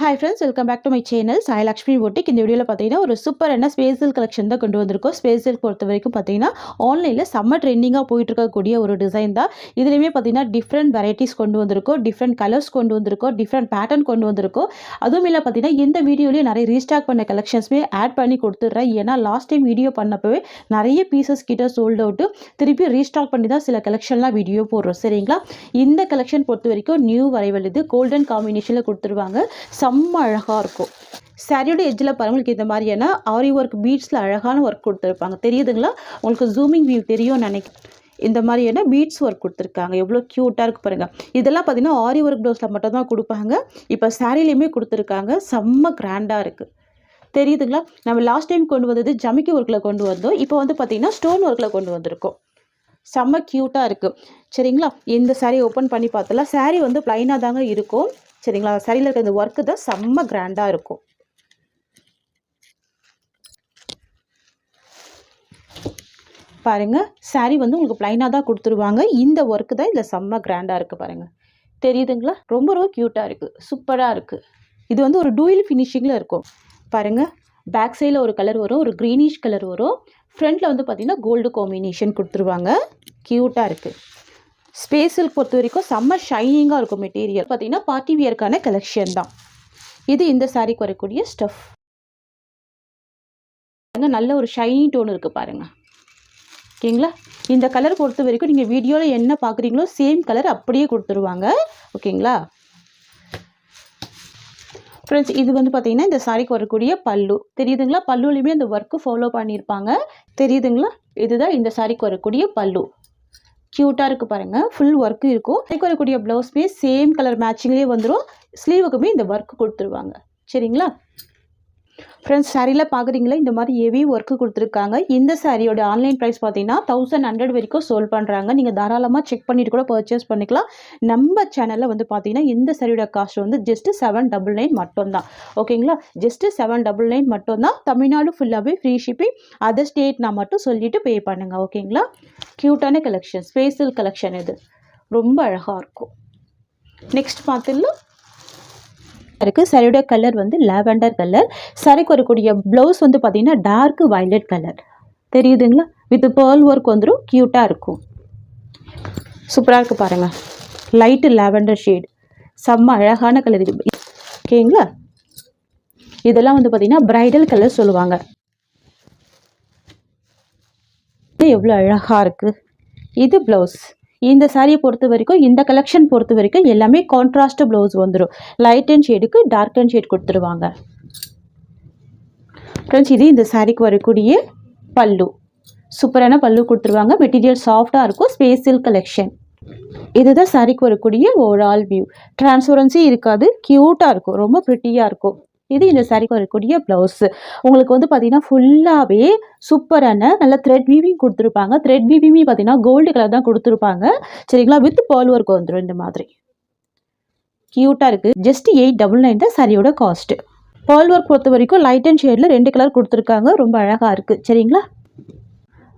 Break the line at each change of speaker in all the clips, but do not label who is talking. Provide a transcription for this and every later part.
Hi friends, welcome back to my channel Sai Lakshmi Boutique. இந்த வீடியோல பாத்தீங்கன்னா ஒரு சூப்பரான ஸ்பேஷியல் கலெக்ஷன் தான் கொண்டு வந்திருக்கோம். ஸ்பேஷியல் பொறுத்த வரைக்கும் பாத்தீங்கன்னா ஆன்லைன்ல செம்ம ட்ரெண்டிங்கா போயிட்டு இருக்கக்கூடிய ஒரு டிசைன் தான். இதுலயுமே பாத்தீங்கன்னா டிஃபரண்ட் வெரைட்டிஸ் கொண்டு வந்திருக்கோம், டிஃபரண்ட் கலர்ஸ் கொண்டு வந்திருக்கோம், டிஃபரண்ட் பேட்டர்ன் கொண்டு வந்திருக்கோம். அதுவும் இல்ல பாத்தீங்கன்னா இந்த வீடியோலயே நிறைய ரீஸ்டாக் பண்ண கலெக்ஷன்ஸ்மே ஆட் பண்ணி கொடுத்துட்றேன். ஏன்னா லாஸ்ட் டைம் வீடியோ பண்ணப்பவே நிறைய பீசஸ் கிட்ட சோல்ட் அவுட், திருப்பி ரீஸ்டாக் பண்ணி தான் சில கலெக்ஷன்லாம் வீடியோ போடுறோம். சரிங்களா? இந்த கலெக்ஷன் பொறுத்த வரைக்கும் நியூ வரைவல் இது கோல்டன் காம்பினேஷன்ல கொடுத்துருவாங்க. செம்ம அழகாக இருக்கும். சாரியோட எட்ஜில் பாருங்க, உங்களுக்கு இந்த மாதிரியான ஆரி ஒர்க் பீட்ஸில் அழகான ஒர்க் கொடுத்துருப்பாங்க. தெரியுதுங்களா? உங்களுக்கு ஜூமிங் வியூ தெரியும் நினைக்கிறேன். இந்த மாதிரியான பீட்ஸ் ஒர்க் கொடுத்துருக்காங்க. எவ்வளோ க்யூட்டாக இருக்குது பாருங்கள். இதெல்லாம் பார்த்தீங்கன்னா ஆரி ஒர்க் ப்ளவுஸில் மட்டும் தான் கொடுப்பாங்க. இப்போ சாரிலையுமே கொடுத்துருக்காங்க. செம்ம கிராண்டாக இருக்குது. தெரியுதுங்களா? நம்ம லாஸ்ட் டைம் கொண்டு வந்தது ஜமிக்கி ஒர்க்கில் கொண்டு வந்தோம். இப்போ வந்து பார்த்திங்கன்னா ஸ்டோன் ஒர்க்கில் கொண்டு வந்திருக்கோம். செம்ம க்யூட்டாக இருக்குது. சரிங்களா? இந்த சாரீ ஓப்பன் பண்ணி பார்த்தலாம். சாரீ வந்து ப்ளைனாக தாங்க இருக்கும். சரிங்களா? சாரியில் இருக்க இந்த ஒர்க்கு தான் செம்ம கிராண்டாக இருக்கும். பாருங்கள், சாரீ வந்து உங்களுக்கு ப்ளைனாக தான் கொடுத்துருவாங்க. இந்த ஒர்க்கு தான் இதில் செம்ம கிராண்டாக இருக்குது பாருங்கள். தெரியுதுங்களா? ரொம்ப ரொம்ப க்யூட்டாக இருக்குது, சூப்பராக இருக்குது. இது வந்து ஒரு டூயல் ஃபினிஷிங்கில் இருக்கும். பாருங்கள், பேக் சைடில் ஒரு கலர் வரும், ஒரு க்ரீனிஷ் கலர் வரும். ஃப்ரண்ட்டில் வந்து பார்த்திங்கன்னா கோல்டு காம்பினேஷன் கொடுத்துருவாங்க. க்யூட்டாக இருக்குது. ஸ்பேஸில் பொறுத்த வரைக்கும் செம்ம ஷைனிங்காக இருக்கும். மெட்டீரியல் பார்த்தீங்கன்னா பார்ட்டி வியர்க்கான கலெக்ஷன் தான் இது. இந்த சாரீக்கு வரக்கூடிய ஸ்டஃப் நல்ல ஒரு ஷைனி டோன் இருக்குது பாருங்கள். ஓகேங்களா? இந்த கலர் பொறுத்த வரைக்கும் நீங்கள் வீடியோவில் என்ன பார்க்குறீங்களோ சேம் கலர் அப்படியே கொடுத்துருவாங்க. ஓகேங்களா ஃப்ரெண்ட்ஸ்? இது வந்து பார்த்தீங்கன்னா இந்த சாரிக்கு வரக்கூடிய பல்லு. தெரியுதுங்களா? பல்லுலையுமே அந்த ஒர்க்கு ஃபாலோ பண்ணியிருப்பாங்க. தெரியுதுங்களா? இதுதான் இந்த சாரிக்கு வரக்கூடிய பல்லு. க்யூட்டாக இருக்குது பாருங்கள். ஃபுல் ஒர்க்கு இருக்கும். அதுக்கு வரக்கூடிய ப்ளவுஸ்மே சேம் கலர் மேட்சிங்லேயே வந்துடும். ஸ்லீவுக்குமே இந்த ஒர்க்கு கொடுத்துருவாங்க. சரிங்களா ஃப்ரெண்ட்ஸ்? சாரியில் பார்க்குறீங்களா? இந்த மாதிரி ஹெவி ஒர்க்கு கொடுத்துருக்காங்க. இந்த சாரியோட ஆன்லைன் ப்ரைஸ் பார்த்தீங்கன்னா 1100 வரைக்கும் சோல் பண்ணுறாங்க. நீங்கள் தாராளமாக செக் பண்ணிவிட்டு கூட பர்ச்சேஸ் பண்ணிக்கலாம். நம்ம சேனலில் வந்து பார்த்தீங்கன்னா இந்த சாரியோட காஸ்ட் வந்து ஜஸ்ட்டு 799 மட்டும்தான். ஓகேங்களா? ஜஸ்ட்டு 799 மட்டும்தான். தமிழ்நாடு ஃபுல்லாகவே ஃப்ரீ ஷிப்பிங். அதர் ஸ்டேட் நான் மட்டும் சொல்லிவிட்டு பே பண்ணுங்கள். ஓகேங்களா? க்யூட்டான கலெக்ஷன், ஸ்பேஷியல் கலெக்ஷன். இது ரொம்ப அழகாக இருக்கும். நெக்ஸ்ட் பார்த்துடலாம். இருக்குது. சாரியோட கலர் வந்து லாவெண்டர் கலர். சாரிக்கு வரக்கூடிய ப்ளவுஸ் வந்து பார்த்தீங்கன்னா டார்க் வயலட் கலர். தெரியுதுங்களா? வித் பேர்ல் ஒர்க் வந்துடும். க்யூட்டாக இருக்கும். சூப்பராக இருக்குது பாருங்கள். லைட்டு லாவெண்டர் ஷேட், செம்ம அழகான கலர் இது. ஓகேங்களா? இதெல்லாம் வந்து பார்த்தீங்கன்னா பிரைடல் கலர் சொல்லுவாங்க. எவ்வளோ அழகாக இருக்குது. இது ப்ளவுஸ். இந்த சாரியை பொறுத்த வரைக்கும், இந்த கலெக்ஷன் பொறுத்த வரைக்கும் எல்லாமே கான்ட்ராஸ்ட் ப்ளவுஸ் வந்துடும். லைட் அண்ட் ஷேடுக்கு டார்க் அண்ட் ஷேட் கொடுத்துருவாங்க. ஃப்ரெண்ட்ஸ், இது இந்த சாரிக்கு வரக்கூடிய பல்லு. சூப்பரான பல்லு கொடுத்துருவாங்க. மெட்டீரியல் சாஃப்டாக இருக்கும். Spatial collection. இதுதான் சாரிக்கு வரக்கூடிய ஓவரால் வியூ. டிரான்ஸ்பரன்சி இருக்காது. க்யூட்டாக இருக்கும். ரொம்ப ப்ரிட்டியாக இருக்கும். இது இந்த சாரிக்கு வரக்கூடிய ப்ளவுஸு. உங்களுக்கு வந்து பார்த்தீங்கன்னா ஃபுல்லாகவே சூப்பரான நல்ல த்ரெட் வீவிங் கொடுத்துருப்பாங்க. த்ரெட் வீவிங் பார்த்தீங்கன்னா கோல்டு கலர் தான் கொடுத்துருப்பாங்க. சரிங்களா? வித் பேர்ல் ஒர்க் வந்துடும். இந்த மாதிரி க்யூட்டாக இருக்குது. ஜஸ்ட் 899 தான் சாரியோட காஸ்ட்டு. பேர்ல் ஒர்க் பொறுத்த வரைக்கும் லைட் அண்ட் ஷேடில் 2 கலர் கொடுத்துருக்காங்க. ரொம்ப அழகாக இருக்குது. சரிங்களா?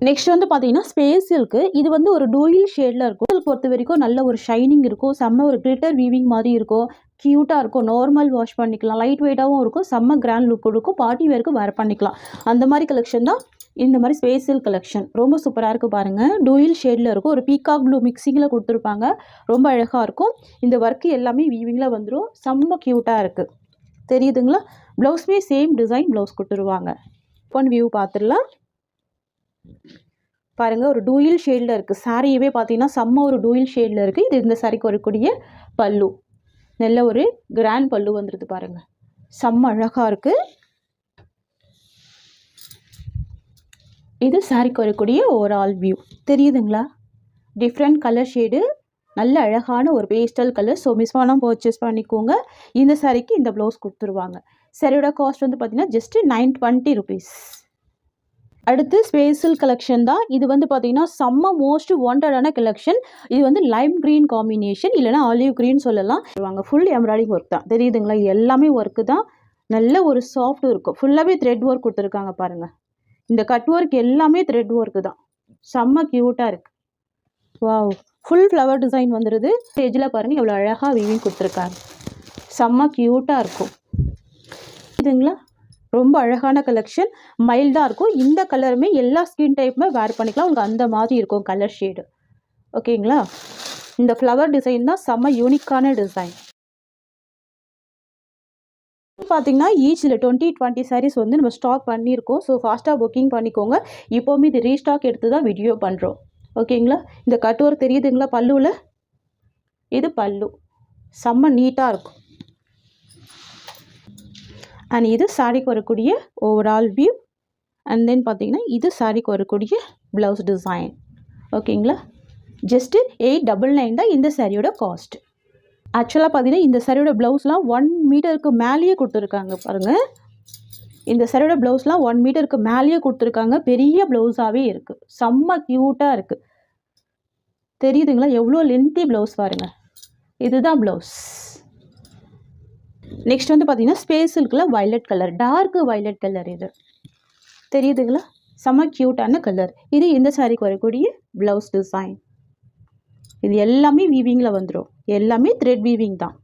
நெக்ஸ்ட் வந்து பார்த்தீங்கன்னா ஸ்பேஷியலுக்கு இது வந்து ஒரு டூயல் ஷேடில் இருக்கும். இது பொறுத்த வரைக்கும் நல்ல ஒரு ஷைனிங் இருக்கும். செம்ம ஒரு கிளிட்டர் வீவிங் மாதிரி இருக்கும். க்யூட்டாக இருக்கும். நார்மல் வாஷ் பண்ணிக்கலாம். லைட் வெயிட்டாகவும் இருக்கும். செம்ம கிராண்ட் லுக் கொடுக்கும். பார்ட்டி வேருக்கு வேர் பண்ணிக்கலாம். அந்த மாதிரி கலெக்ஷன் தான் இந்த மாதிரி ஸ்பேஷியல் கலெக்ஷன். ரொம்ப சூப்பராக இருக்குது பாருங்கள். டூயல் ஷேடில் இருக்கும். ஒரு பீகாக் ப்ளூ மிக்சிங்கில் கொடுத்துருப்பாங்க. ரொம்ப அழகாக இருக்கும். இந்த ஒர்க்கு எல்லாமே வீவிங்கில் வந்துடும். செம்ம க்யூட்டாக இருக்குது. தெரியுதுங்களா? ப்ளவுஸுமே சேம் டிசைன் ப்ளவுஸ் கொடுத்துருவாங்க. ஒன் வியூ பார்த்துடலாம். பாருங்கள், ஒரு டூயல் ஷேடில் இருக்குது. சாரியவே பார்த்தீங்கன்னா செம்ம ஒரு டூயல் ஷேடில் இருக்குது. இது இந்த சாரிக்கு வரக்கூடிய பல்லு. நல்ல ஒரு கிராண்ட் பல்லு வந்துடுது பாருங்கள். செம்ம அழகாக இருக்குது. இது சாரிக்கு வரக்கூடிய ஓவரால் வியூ. தெரியுதுங்களா? டிஃப்ரெண்ட் கலர் ஷேடு, நல்ல அழகான ஒரு பேஸ்டல் கலர். ஸோ மிஸ் பண்ணாமல் பர்ச்சேஸ் பண்ணிக்கோங்க. இந்த சாரிக்கு இந்த ப்ளவுஸ் கொடுத்துருவாங்க. சாரியோட காஸ்ட் வந்து பார்த்தீங்கன்னா ஜஸ்ட்டு 920 rupees. அடுத்து ஸ்பேஷியல் கலெக்ஷன் தான். இது வந்து பார்த்தீங்கன்னா செம்ம மோஸ்ட் வாண்டடான கலெக்ஷன். இது வந்து லைம் க்ரீன் காம்பினேஷன், இல்லைனா ஆலிவ் க்ரீன் சொல்லலாம். ஃபுல் எம்ப்ராய்டிங் ஒர்க் தான். தெரியுதுங்களா? எல்லாமே ஒர்க்கு தான். நல்ல ஒரு சாஃப்ட் இருக்கும். ஃபுல்லாகவே த்ரெட் ஒர்க் கொடுத்துருக்காங்க பாருங்கள். இந்த கட் ஒர்க் எல்லாமே த்ரெட் ஒர்க்கு தான். செம்ம க்யூட்டாக இருக்குது. வாவ்! ஃபுல் ஃப்ளவர் டிசைன் வந்துடுது. ஸ்டேஜில் பாருங்கள் எவ்வளோ அழகாக வீவிங் கொடுத்துருக்காங்க. செம்ம க்யூட்டாக இருக்கும். தெரியுதுங்களா? ரொம்ப அழகான கலெக்ஷன், மைல்டாக இருக்கும். இந்த கலருமே எல்லா ஸ்கின் டைப்புமே வேர் பண்ணிக்கலாம். உங்களுக்கு அந்த மாதிரி இருக்கும் கலர் ஷேடு. ஓகேங்களா? இந்த ஃப்ளவர் டிசைன் தான் செம்ம யூனிக்கான டிசைன். பார்த்தீங்கன்னா ஈச்சில் 20 சாரீஸ் வந்து நம்ம ஸ்டாக் பண்ணியிருக்கோம். ஸோ ஃபாஸ்ட்டாக புக்கிங் பண்ணிக்கோங்க. இப்போவுமே இது ரீஸ்டாக் எடுத்து தான் வீடியோ பண்ணுறோம். ஓகேங்களா? இந்த கட் ஒர்க் தெரியுதுங்களா பல்லுவில்? இது பல்லு செம்ம நீட்டாக இருக்கும். அண்ட் இது சாரிக்கு வரக்கூடிய ஓவரால் வியூ. அண்ட் தென் பார்த்தீங்கன்னா இது சாரிக்கு வரக்கூடிய ப்ளவுஸ் டிசைன். ஓகேங்களா? ஜஸ்ட்டு 899 தான் இந்த சாரியோட காஸ்ட். ஆக்சுவலாக பார்த்தீங்கன்னா இந்த சாரியோட ப்ளவுஸ்லாம் 1 மீட்டருக்கு மேலேயே கொடுத்துருக்காங்க பாருங்கள். இந்த சாரியோட ப்ளவுஸ்லாம் 1 மீட்டருக்கு மேலேயே கொடுத்துருக்காங்க. பெரிய ப்ளவுஸாகவே இருக்குது. செம்ம க்யூட்டாக இருக்குது. தெரியுதுங்களா? எவ்வளோ லென்த்தி ப்ளவுஸ் பாருங்கள். இதுதான் ப்ளவுஸ். நெக்ஸ்ட் வந்து பார்த்தீங்கன்னா ஸ்பேஸ் சில்கில் violet colour, dark violet colour. இது தெரியுதுங்களா? செம்ம க்யூட்டான கலர். இது இந்த சாரிக்கு வரக்கூடிய ப்ளவுஸ் டிசைன். இது எல்லாமே வீவிங்கில் வந்துடும். எல்லாமே த்ரெட் வீவிங் தான்.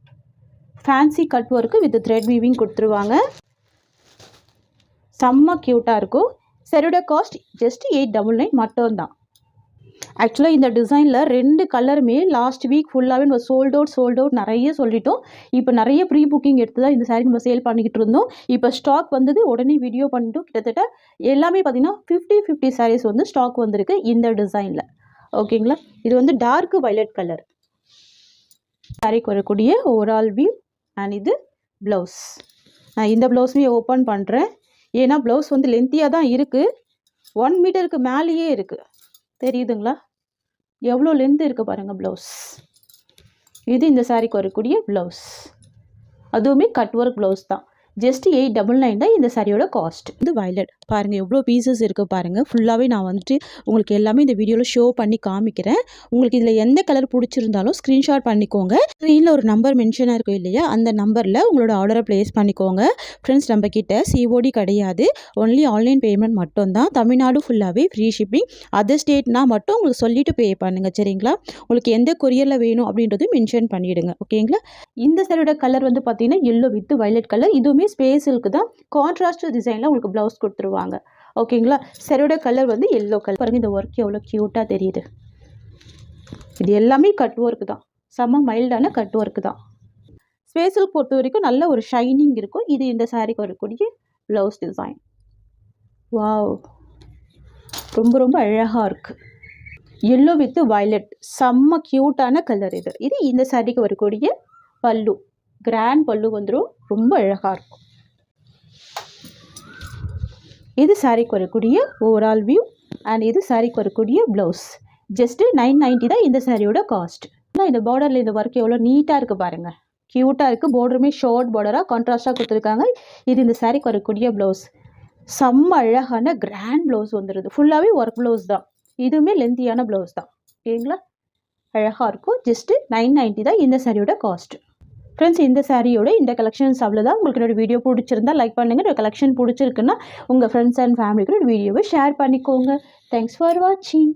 Fancy cut work with thread weaving கொடுத்துருவாங்க. செம்ம க்யூட்டாக இருக்கும். சரியோட காஸ்ட் ஜஸ்ட் 899 மட்டும்தான். ஆக்சுவலாக இந்த டிசைனில் 2 கலருமே லாஸ்ட் வீக் ஃபுல்லாகவே நம்ம சோல்ட் அவுட் நிறைய சொல்லிட்டோம். இப்போ நிறைய ப்ரீ புக்கிங் எடுத்து தான் இந்த சாரீ நம்ம சேல் பண்ணிக்கிட்டு இருந்தோம். இப்போ ஸ்டாக் வந்தது, உடனே வீடியோ பண்ணிட்டோம். கிட்டத்தட்ட எல்லாமே பார்த்தீங்கன்னா 50 சாரீஸ் வந்து ஸ்டாக் வந்திருக்கு இந்த டிசைனில். ஓகேங்களா? இது வந்து டார்க் வயலட் கலர். சாரீக்கு வரக்கூடிய ஓவரால் வியூ. அண்ட் இது ப்ளவுஸ். நான் இந்த ப்ளவுஸுமே ஓப்பன் பண்ணுறேன். ஏன்னா ப்ளவுஸ் வந்து லென்த்தியாக தான் இருக்குது. 1 மீட்டருக்கு மேலேயே இருக்குது. தெரியுதுங்களா? எவ்வளோ லென்த் இருக்குது பாருங்கள் ப்ளவுஸ். இது இந்த சாரிக்கு வரக்கூடிய ப்ளவுஸ். அதுவுமே கட் ஒர்க் ப்ளவுஸ் தான். ஜஸ்ட் 899 தான் இந்த சாரியோட காஸ்ட். இது வயலட் பாருங்கள், எவ்வளோ பீசஸ் இருக்குது பாருங்கள். ஃபுல்லாகவே நான் வந்துட்டு உங்களுக்கு எல்லாமே இந்த வீடியோவில் ஷோ பண்ணி காமிக்கிறேன். உங்களுக்கு இதில் எந்த கலர் பிடிச்சிருந்தாலும் ஸ்க்ரீன்ஷாட் பண்ணிக்கோங்க. ஸ்க்ரீனில் ஒரு நம்பர் மென்ஷனாக இருக்கும் இல்லையா, அந்த நம்பரில் உங்களோட ஆர்டரை ப்ளேஸ் பண்ணிக்கோங்க. ஃப்ரெண்ட்ஸ், நம்ம கிட்ட சிஓடி கிடையாது, ஒன்லி ஆன்லைன் பேமெண்ட் மட்டும்தான். தமிழ்நாடு ஃபுல்லாகவே ஃப்ரீ ஷிப்பிங். அதர் ஸ்டேட்னா மட்டும் உங்களுக்கு சொல்லிவிட்டு பே பண்ணுங்கள். சரிங்களா? உங்களுக்கு எந்த கொரியரில் வேணும் அப்படின்றது மென்ஷன் பண்ணிவிடுங்க. ஓகேங்களா? இந்த சாரியோட கலர் வந்து பார்த்தீங்கன்னா எல்லோ வித் வயலட் கலர். இதுவுமே ஸ்பேஸ் சில்க் தான். கான்ட்ராஸ்ட் டிசைனில் உங்களுக்கு ப்ளவுஸ் கொடுத்துருவாங்க. ஓகேங்களா? சாரியோட கலர் வந்து எல்லோ கலர். பாருங்கள் இந்த ஒர்க் எவ்வளோ க்யூட்டாக தெரியுது. இது எல்லாமே கட் ஒர்க் தான். செம்ம மைல்டான கட் ஒர்க் தான். ஸ்பேஸ் சில்க் பொறுத்த வரைக்கும் நல்ல ஒரு ஷைனிங் இருக்கும். இது இந்த சாரிக்கு வரக்கூடிய ப்ளவுஸ் டிசைன். வாவ், ரொம்ப ரொம்ப அழகாக இருக்குது. எல்லோ வித் வயலட் செம்ம க்யூட்டான கலர். இது இது இந்த சாரிக்கு வரக்கூடிய பல்லு. கிராண்ட் பல்லு வந்துடும். ரொம்ப அழகாக இருக்கும். இது சாரிக்கு வரக்கூடிய ஓவரால் வியூ. அண்ட் இது சாரிக்கு வரக்கூடிய ப்ளவுஸ். ஜஸ்ட்டு 990 தான் இந்த சாரியோட காஸ்ட். இந்த பார்டரில் இந்த ஒர்க் எவ்வளோ நீட்டாக இருக்குது பாருங்கள். க்யூட்டாக இருக்குது. பார்டருமே ஷார்ட் பார்டராக கான்ட்ராஸ்டாக கொடுத்துருக்காங்க. இது இந்த சாரிக்கு வரக்கூடிய ப்ளவுஸ். செம்ம அழகான கிராண்ட் ப்ளவுஸ் வந்துடுது. ஃபுல்லாகவே ஒர்க் ப்ளவுஸ் தான். இதுவுமே லென்த்தியான ப்ளவுஸ் தான். ஓகேங்களா? அழகாக இருக்கும். ஜஸ்ட்டு 990 தான் இந்த சாரியோட காஸ்ட். ஃப்ரெண்ட்ஸ், இந்த சாரியோட இந்த கலெக்ஷன்ஸ் அவ்வளோதான். உங்களுக்கு என்னோட வீடியோ பிடிச்சிருந்தா லைக் பண்ணுங்கள். இந்த கலெக்ஷன் பிடிச்சிருக்குன்னா உங்கள் ஃப்ரெண்ட்ஸ் அண்ட் ஃபேமிலிக்கு வீடியோவை ஷேர் பண்ணிக்கோங்க. தேங்க்ஸ் ஃபார் வாட்சிங்.